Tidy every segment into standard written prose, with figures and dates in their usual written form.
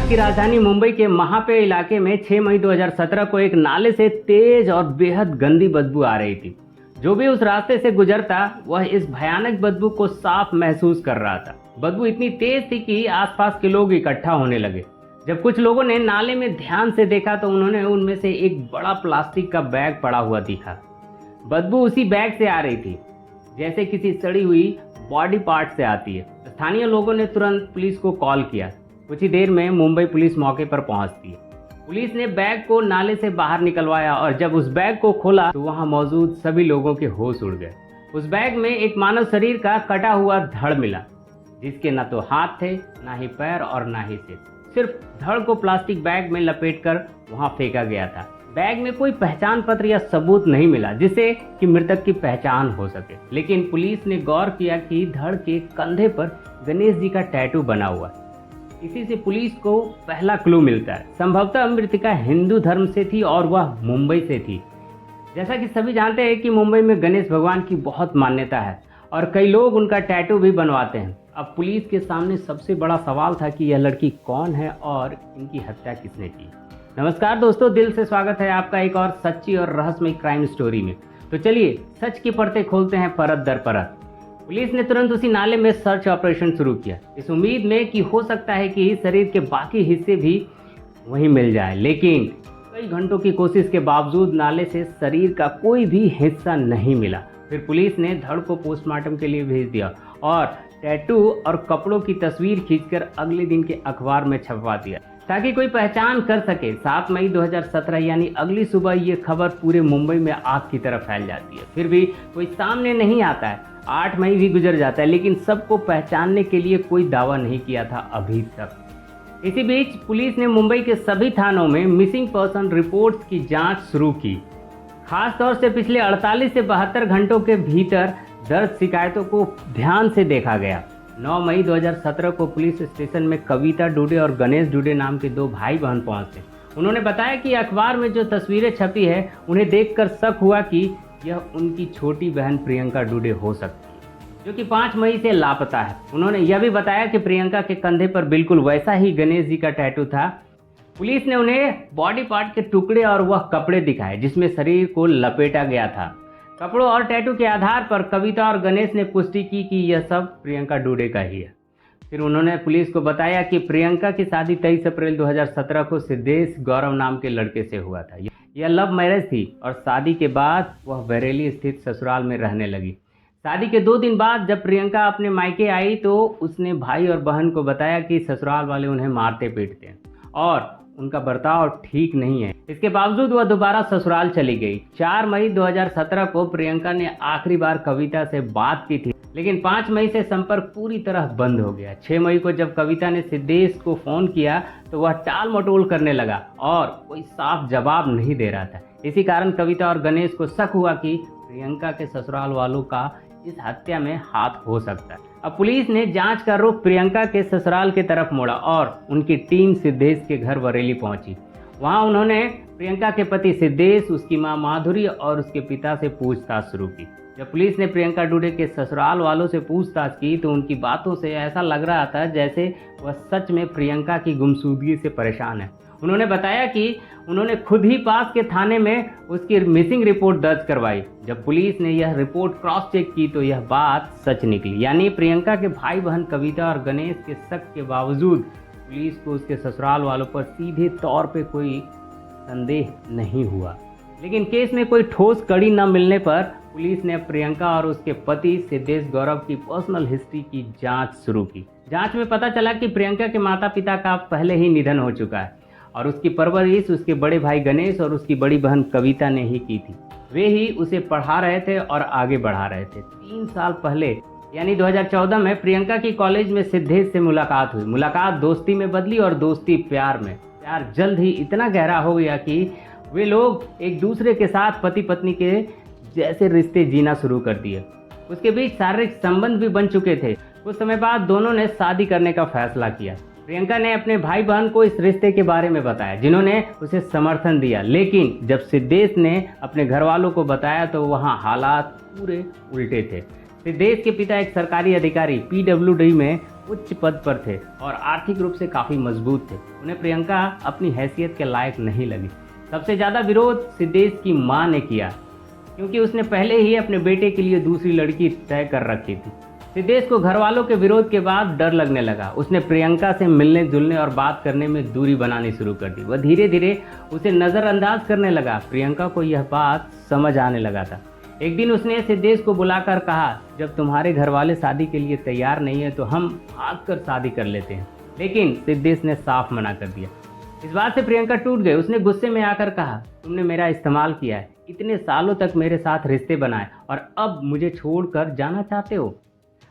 महाराष्ट्र की राजधानी मुंबई के महापे इलाके में 6 मई 2017 को एक नाले से तेज और बेहद गंदी बदबू आ रही थी। जो भी उस रास्ते से गुजरता वह इस भयानक बदबू को साफ महसूस कर रहा था। बदबू इतनी तेज थी कि आसपास के लोग इकट्ठा होने लगे। जब कुछ लोगों ने नाले में ध्यान से देखा तो उन्होंने उनमें से एक बड़ा प्लास्टिक का बैग पड़ा हुआ दिखा। बदबू उसी बैग से आ रही थी जैसे किसी सड़ी हुई बॉडी पार्ट से आती है। स्थानीय लोगों ने तुरंत पुलिस को कॉल किया। कुछ ही देर में मुंबई पुलिस मौके पर पहुंचती है। पुलिस ने बैग को नाले से बाहर निकलवाया और जब उस बैग को खोला तो वहां मौजूद सभी लोगों के होश उड़ गए। उस बैग में एक मानव शरीर का कटा हुआ धड़ मिला, जिसके न तो हाथ थे, ना ही पैर और ना ही सिर। सिर्फ धड़ को प्लास्टिक बैग में लपेटकर वहां फेंका गया था। बैग में कोई पहचान पत्र या सबूत नहीं मिला जिससे कि मृतक की पहचान हो सके, लेकिन पुलिस ने गौर किया कि धड़ के कंधे पर गणेश जी का टैटू बना हुआ। इसी से पुलिस को पहला क्लू मिलता है। संभवतः मृतका हिंदू धर्म से थी और वह मुंबई से थी। जैसा कि सभी जानते हैं कि मुंबई में गणेश भगवान की बहुत मान्यता है और कई लोग उनका टैटू भी बनवाते हैं। अब पुलिस के सामने सबसे बड़ा सवाल था कि यह लड़की कौन है और इनकी हत्या किसने की। नमस्कार दोस्तों, दिल से स्वागत है आपका एक और सच्ची और रहस्यमय क्राइम स्टोरी में। तो चलिए सच की परतें खोलते हैं परत दर परत। पुलिस ने तुरंत उसी नाले में सर्च ऑपरेशन शुरू किया, इस उम्मीद में कि हो सकता है कि शरीर के बाकी हिस्से भी वहीं मिल जाए। लेकिन कई घंटों की कोशिश के बावजूद नाले से शरीर का कोई भी हिस्सा नहीं मिला। फिर पुलिस ने धड़ को पोस्टमार्टम के लिए भेज दिया और टैटू और कपड़ों की तस्वीर खींचकर अगले दिन के अखबार में छपवा दिया ताकि कोई पहचान कर सके। 7 मई 2017 यानी अगली सुबह ये खबर पूरे मुंबई में आग की तरह फैल जाती है। फिर भी कोई सामने नहीं आता है। 8 मई भी गुजर जाता है, लेकिन सबको पहचानने के लिए कोई दावा नहीं किया था अभी तक। इसी बीच पुलिस ने मुंबई के सभी थानों में मिसिंग पर्सन रिपोर्ट्स की जांच शुरू की। खास तौर से पिछले 48 से 72 घंटों के भीतर दर्ज शिकायतों को ध्यान से देखा गया। 9 मई 2017 को पुलिस स्टेशन में कविता डुडे और गणेश डुडे नाम के दो भाई बहन पहुंचे। उन्होंने बताया कि अखबार में जो तस्वीरें छपी है उन्हें देखकर शक हुआ कि यह उनकी छोटी बहन प्रियंका डुडे हो सकती है, जो कि 5 मई से लापता है। उन्होंने यह भी बताया कि प्रियंका के कंधे पर बिल्कुल वैसा ही गणेश जी का टैटू था। पुलिस ने उन्हें बॉडी पार्ट के टुकड़े और वह कपड़े दिखाए जिसमें शरीर को लपेटा गया था। कपड़ों और टैटू के आधार पर कविता और गणेश ने पुष्टि की कि यह सब प्रियंका डुडे का ही है। फिर उन्होंने पुलिस को बताया कि प्रियंका की शादी 23 अप्रैल 2017 को सिद्धेश गौरव नाम के लड़के से हुआ था। यह लव मैरिज थी और शादी के बाद वह बरेली स्थित ससुराल में रहने लगी। शादी के 2 दिन बाद जब प्रियंका अपने मायके आई तो उसने भाई और बहन को बताया कि ससुराल वाले उन्हें मारते पीटते हैं और उनका बर्ताव ठीक नहीं है। इसके बावजूद वह दोबारा ससुराल चली गई। 4 मई 2017 को प्रियंका ने आखिरी बार कविता से बात की थी, लेकिन 5 मई से संपर्क पूरी तरह बंद हो गया। 6 मई को जब कविता ने सिद्धेश को फोन किया तो वह टाल मटोल करने लगा और कोई साफ जवाब नहीं दे रहा था। इसी कारण कविता और गणेश को शक हुआ कि प्रियंका के ससुराल वालों का इस हत्या में हाथ हो सकता है। अब पुलिस ने जांच का रुख प्रियंका के ससुराल की तरफ मोड़ा और उनकी टीम सिद्धेश के घर बरेली पहुंची। वहां उन्होंने प्रियंका के पति सिद्धेश, उसकी मां माधुरी और उसके पिता से पूछताछ शुरू की। जब पुलिस ने प्रियंका डुडे के ससुराल वालों से पूछताछ की तो उनकी बातों से ऐसा लग रहा था जैसे वह सच में प्रियंका की गुमशुदगी से परेशान है। उन्होंने बताया कि उन्होंने खुद ही पास के थाने में उसकी मिसिंग रिपोर्ट दर्ज करवाई। जब पुलिस ने यह रिपोर्ट क्रॉस चेक की तो यह बात सच निकली, यानी प्रियंका के भाई बहन कविता और गणेश के शक के बावजूद पुलिस को उसके ससुराल वालों पर सीधे तौर पे कोई संदेह नहीं हुआ। लेकिन केस में कोई ठोस कड़ी न मिलने पर पुलिस ने प्रियंका और उसके पति सिद्धेश गौरव की पर्सनल हिस्ट्री की जांच शुरू की। जांच में पता चला कि प्रियंका के माता पिता का पहले ही निधन हो चुका है और उसकी परवरिश उसके बड़े भाई गणेश और उसकी बड़ी बहन कविता ने ही की थी। वे ही उसे पढ़ा रहे थे और आगे बढ़ा रहे थे। 3 साल पहले यानी 2014 में प्रियंका की कॉलेज में सिद्धेश से मुलाकात हुई। मुलाकात दोस्ती में बदली और दोस्ती प्यार में। प्यार जल्द ही इतना गहरा हो गया कि वे लोग एक दूसरे के साथ पति पत्नी के जैसे रिश्ते जीना शुरू कर दिए। उसके बीच शारीरिक संबंध भी बन चुके थे। कुछ समय बाद दोनों ने शादी करने का फैसला किया। प्रियंका ने अपने भाई बहन को इस रिश्ते के बारे में बताया, जिन्होंने उसे समर्थन दिया। लेकिन जब सिद्धेश ने अपने घर वालों को बताया तो वहाँ हालात पूरे उल्टे थे। सिद्धेश के पिता एक सरकारी अधिकारी पीडब्ल्यूडी में उच्च पद पर थे और आर्थिक रूप से काफ़ी मजबूत थे। उन्हें प्रियंका अपनी हैसियत के लायक नहीं लगी। सबसे ज़्यादा विरोध सिद्धेश की मां ने किया, क्योंकि उसने पहले ही अपने बेटे के लिए दूसरी लड़की तय कर रखी थी। सिद्धेश को घर वालों के विरोध के बाद डर लगने लगा। उसने प्रियंका से मिलने जुलने और बात करने में दूरी बनानी शुरू कर दी। वह धीरे धीरे उसे नज़रअंदाज करने लगा। प्रियंका को यह बात समझ आने लगा था। एक दिन उसने सिद्धेश को बुलाकर कहा, जब तुम्हारे घर वाले शादी के लिए तैयार नहीं है तो हम भाग कर शादी कर लेते हैं। लेकिन सिद्धेश ने साफ मना कर दिया। इस बात से प्रियंका टूट गई। उसने गुस्से में आकर कहा, तुमने मेरा इस्तेमाल किया है, इतने सालों तक मेरे साथ रिश्ते बनाए और अब मुझे छोड़कर जाना चाहते हो।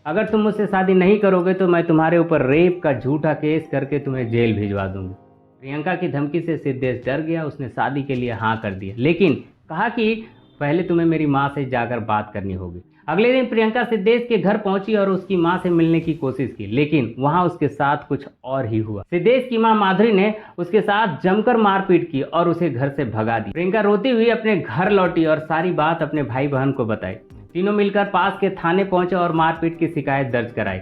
अगर तुम मुझसे शादी नहीं करोगे तो मैं तुम्हारे ऊपर रेप का झूठा केस करके तुम्हें जेल भिजवा दूंगी। प्रियंका की धमकी से सिद्धेश डर गया। उसने शादी के लिए हाँ कर दिया, लेकिन कहा कि पहले तुम्हें मेरी माँ से जाकर बात करनी होगी। अगले दिन प्रियंका सिद्धेश के घर पहुंची और उसकी मां से मिलने की कोशिश की, लेकिन वहां उसके साथ कुछ और ही हुआ। सिद्धेश की मां माधुरी ने उसके साथ जमकर मारपीट की और उसे घर से भगा दी। प्रियंका रोती हुई अपने घर लौटी और सारी बात अपने भाई बहन को बताई। तीनों मिलकर पास के थाने पहुंचे और मारपीट की शिकायत दर्ज कराई।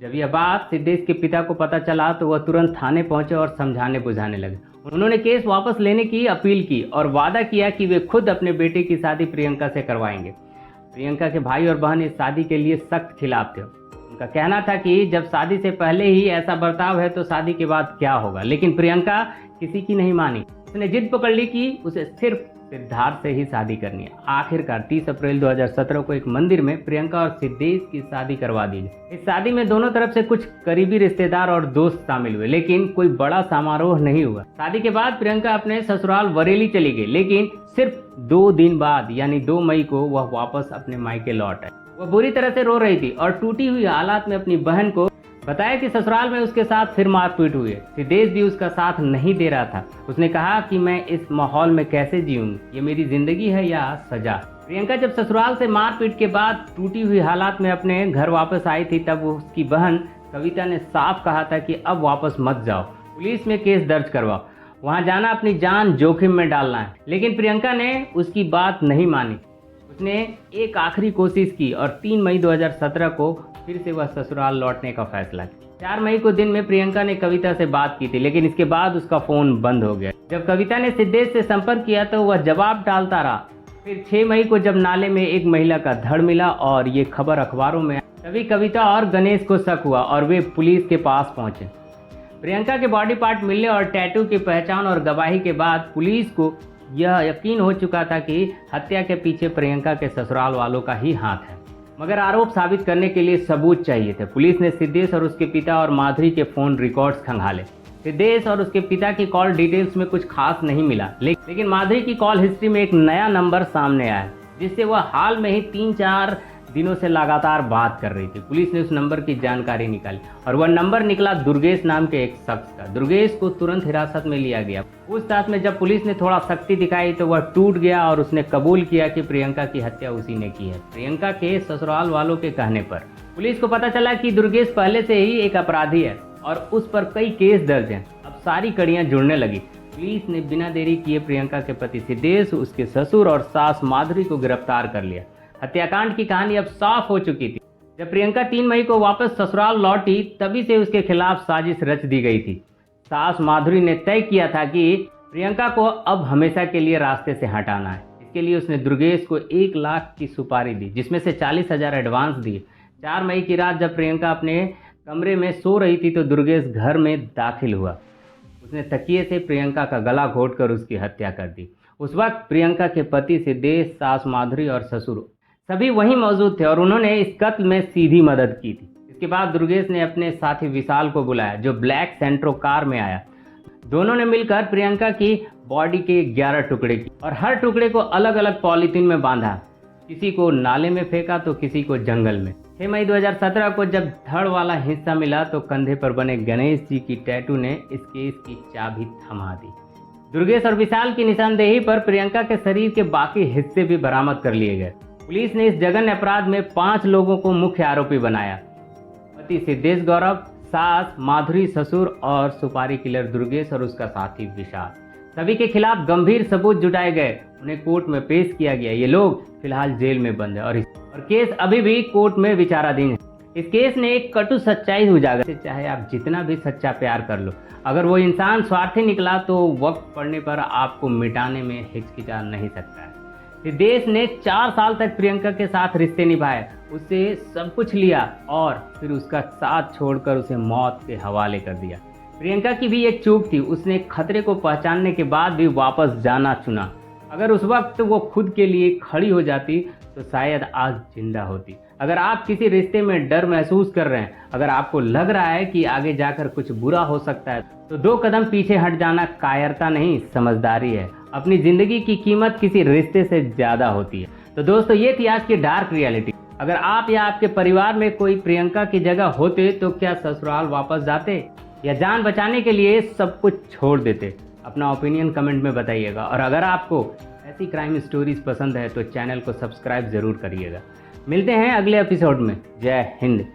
जब यह बात सिद्धेश के पिता को पता चला तो वह तुरंत थाने पहुंचे और समझाने बुझाने लगे। उन्होंने केस वापस लेने की अपील की और वादा किया कि वे खुद अपने बेटे की शादी प्रियंका से करवाएंगे। प्रियंका के भाई और बहन इस शादी के लिए सख्त खिलाफ थे। उनका कहना था कि जब शादी से पहले ही ऐसा बर्ताव है तो शादी के बाद क्या होगा, लेकिन प्रियंका किसी की नहीं मानी। उसने जिद पकड़ ली कि उसे सिर्फ सिद्धार्थ से ही शादी करनी है। आखिरकार 30 अप्रैल 2017 को एक मंदिर में प्रियंका और सिद्धेश की शादी करवा दी गई। इस शादी में दोनों तरफ से कुछ करीबी रिश्तेदार और दोस्त शामिल हुए, लेकिन कोई बड़ा समारोह नहीं हुआ। शादी के बाद प्रियंका अपने ससुराल बरेली चली गई, लेकिन सिर्फ 2 दिन बाद यानी 2 मई को वह वापस अपने मायके लौट आई। वह बुरी तरह से रो रही थी और टूटी हुई हालात में अपनी बहन को बताया कि ससुराल में उसके साथ फिर मारपीट हुई है। सिद्धेश भी उसका साथ नहीं दे रहा था। उसने कहा कि मैं इस माहौल में कैसे जीऊंगी, ये मेरी जिंदगी है या सजा। प्रियंका जब ससुराल से मारपीट के बाद टूटी हुई हालात में अपने घर वापस आई थी, तब उसकी बहन कविता ने साफ कहा था कि अब वापस मत जाओ, पुलिस में केस दर्ज करवाओ, वहां जाना अपनी जान जोखिम में डालना है। लेकिन प्रियंका ने उसकी बात नहीं मानी। उसने एक आखिरी कोशिश की और 3 मई 2017 को फिर से वह ससुराल लौटने का फैसला किया। 4 मई को दिन में प्रियंका ने कविता से बात की थी, लेकिन इसके बाद उसका फोन बंद हो गया। जब कविता ने सिद्धेश से संपर्क किया तो वह जवाब टालता रहा। फिर 6 मई को जब नाले में एक महिला का धड़ मिला और ये खबर अखबारों में, तभी कविता और गणेश को शक हुआ और वे पुलिस के पास पहुंचे। प्रियंका के बॉडी पार्ट मिलने और टैटू की पहचान और गवाही के बाद पुलिस को यह यकीन हो चुका था कि हत्या के पीछे प्रियंका के ससुराल वालों का ही हाथ है। मगर आरोप साबित करने के लिए सबूत चाहिए थे। पुलिस ने सिद्धेश और उसके पिता और माधुरी के फोन रिकॉर्ड्स खंगाले। सिद्धेश और उसके पिता की कॉल डिटेल्स में कुछ खास नहीं मिला, लेकिन माधुरी की कॉल हिस्ट्री में एक नया नंबर सामने आया, जिससे वह हाल में ही 3-4 दिनों से लगातार बात कर रही थी। पुलिस ने उस नंबर की जानकारी निकाली और वह नंबर निकला दुर्गेश नाम के एक शख्स का। दुर्गेश को तुरंत हिरासत में लिया गया। पूछताछ में जब पुलिस ने थोड़ा सख्ती दिखाई तो वह टूट गया और उसने कबूल किया कि प्रियंका की हत्या उसी ने की है, प्रियंका के ससुराल वालों के कहने पर। पुलिस को पता चला कि दुर्गेश पहले से ही एक अपराधी है और उस पर कई केस दर्ज हैं। अब सारी कड़ियां जुड़ने लगी। पुलिस ने बिना देरी किए प्रियंका के पति सिद्धेश, उसके ससुर और सास माधुरी को गिरफ्तार कर लिया। हत्याकांड की कहानी अब साफ हो चुकी थी। जब प्रियंका 3 मई को वापस ससुराल लौटी, तभी से उसके खिलाफ साजिश रच दी गई थी। सास माधुरी ने तय किया था कि प्रियंका को अब हमेशा के लिए रास्ते से हटाना है। इसके लिए उसने दुर्गेश को 1 लाख की सुपारी दी, जिसमें से 40,000 एडवांस दिए। 4 मई की रात जब प्रियंका अपने कमरे में सो रही थी तो दुर्गेश घर में दाखिल हुआ। उसने तकिए से प्रियंका का गला घोंटकर उसकी हत्या कर दी। उस वक्त प्रियंका के पति सिद्धेश, सास माधुरी और ससुर सभी वहीं मौजूद थे और उन्होंने इस कत्ल में सीधी मदद की थी। इसके बाद दुर्गेश ने अपने साथी विशाल को बुलाया, जो ब्लैक सेंट्रो कार में आया। दोनों ने मिलकर प्रियंका की बॉडी के 11 टुकड़े किए और हर टुकड़े को अलग अलग पॉलीथीन में बांधा। किसी को नाले में फेंका तो किसी को जंगल में। 6 मई 2017 को जब धड़ वाला हिस्सा मिला तो कंधे पर बने गणेश जी की टैटू ने इस केस की चाबी थमा दी। दुर्गेश और विशाल की निशानदेही पर प्रियंका के शरीर के बाकी हिस्से भी बरामद कर लिए गए। पुलिस ने इस जघन्य अपराध में 5 लोगों को मुख्य आरोपी बनाया। पति सिद्धेश गौरव, सास माधुरी, ससुर और सुपारी किलर दुर्गेश और उसका साथी विशाल। सभी के खिलाफ गंभीर सबूत जुटाए गए। उन्हें कोर्ट में पेश किया गया। ये लोग फिलहाल जेल में बंद है और और केस अभी भी कोर्ट में विचाराधीन है। इस केस ने एक कटु सच्चाई उजागर, चाहे आप जितना भी सच्चा प्यार कर लो, अगर वो इंसान स्वार्थी निकला तो वक्त पड़ने पर आपको मिटाने में हिचकिचा नहीं सकता है। सिद्धेश ने 4 साल तक प्रियंका के साथ रिश्ते निभाए, उससे सब कुछ लिया और फिर उसका साथ छोड़कर उसे मौत के हवाले कर दिया। प्रियंका की भी एक चूक थी, उसने खतरे को पहचानने के बाद भी वापस जाना चुना। अगर उस वक्त वो खुद के लिए खड़ी हो जाती तो शायद आज जिंदा होती। अगर आप किसी रिश्ते में डर महसूस कर रहे हैं, अगर आपको लग रहा है कि आगे जाकर कुछ बुरा हो सकता है, तो 2 कदम पीछे हट जाना कायरता नहीं, समझदारी है। अपनी जिंदगी की कीमत किसी रिश्ते से ज्यादा होती है। तो दोस्तों, ये थी आज की डार्क रियलिटी। अगर आप या आपके परिवार में कोई प्रियंका की जगह होते तो क्या ससुराल वापस जाते या जान बचाने के लिए सब कुछ छोड़ देते? अपना ओपिनियन कमेंट में बताइएगा। और अगर आपको ऐसी क्राइम स्टोरीज पसंद है तो चैनल को सब्सक्राइब जरूर करिएगा। मिलते हैं अगले एपिसोड में। जय हिंद।